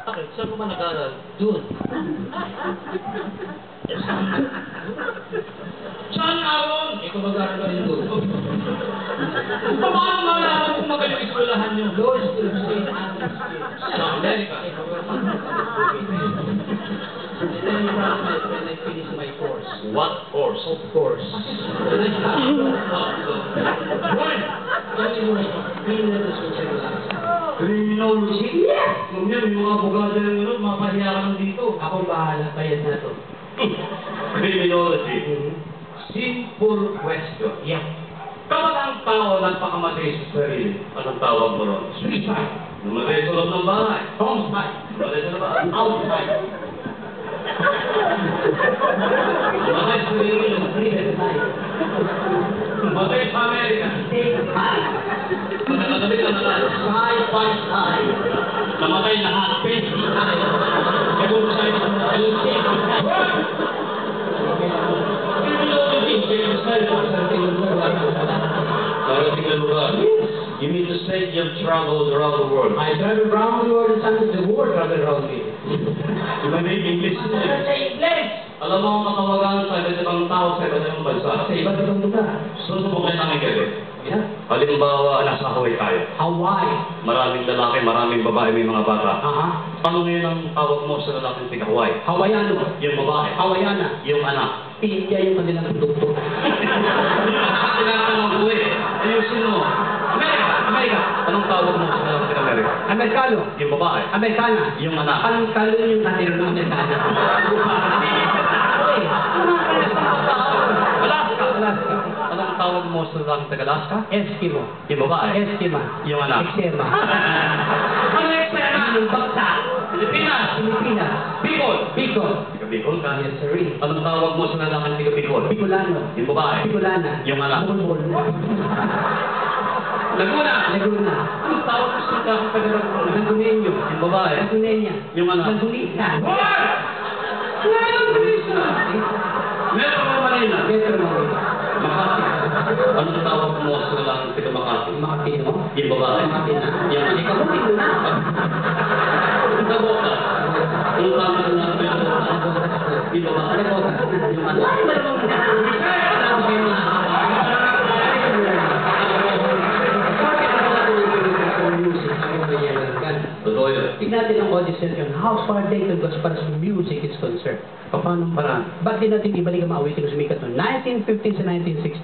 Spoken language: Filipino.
Bakit? Saan mo ba nag-aaral? Doon. Saan aron? Ikaw mag-aaral ka rin doon. Paano malaman kung magaling eskwelahan niyo? Law School of St. Anthony's Kids. Sa Amerika. And then you promise when I finish my course. What course? Of course. When I Criminology? Kung yan, yung mga abogado yung ano, mapahiya ka lang dito. Ako bahala, bayad na to. Criminology. Simple question. Yeah. Kapag ang tao nagpakamatay sa sarili, anong tawag mo ron? Suicide. Namatay sa loob ng bahay. Homicide. Namatay sa labas. Outside. Namatay sa sarili. Riverside. Namatay sa Amerika. State high. Namatay sa nalas. Sci-fi high. Namatay lahat. Fancy high. Seguro sa ito. Darating na lugar. You mean to say you've traveled around the world? I travel around the world and sometimes the world travel around me. Iba na yung English Sa niya. English! Alam mo ang katawagan sa iba't ibang tao sa iba't ibang bansa. Sa iba't ibang lugar. Susubukin namin kayo. Yeah. Halimbawa, nasa Hawaii tayo. Hawaii. Maraming lalaki, maraming babae, may mga bata. Ano ngayon ang tawag mo sa lalaking taga Hawaii? Hawaiiano. Yung babae. Hawaiiana. Yung anak. India yung kanilang produkto. Tinatanong ko eh. Ayusin mo. Amerika! Amerika! Anong tawag mo sa lalaking taga Amerika? Amerikano. Yung babae. Amerikana. Yung anak. Anong kalon yung kanila ng Amerikana? Alaska! Alaska. Anong tawag mo sa lalaking taga Alaska? Eskimo. Yung babae. Eskima. Yung anak. Eksema. Ano eksena? Yung baksa. Pilipinas! Pilipinas. Bicol! Bicol. Taga Bicol ka? Yes, sir. Anong tawag mo sa lalaking taga Bicol? Bicolano. Yung babae. Bicolana. Yung anak. Bulbul. Laguna! Laguna. Anong tawag mo sa lalaking taga Laguna? Lagunenyo. Yung babae. Lagunenya. Yung anak. Lagunita. Metro Manila. Metro Manila. Makati. Anong tawag mo sa lalaking taga Makati? Makati mo. Yung babae. Makati na. Yung anak. Ikaw mo na. Yung Taboka. Yung tawag na lang yung Taboka. Yung babae. Yung anak. Totoo yun. Tignan natin ang audition yun. How far dated was para sa music is concerned? Paano paraan? Ba't di natin ibalik ang mga awitin na sumikat noong 1950s and 1960s?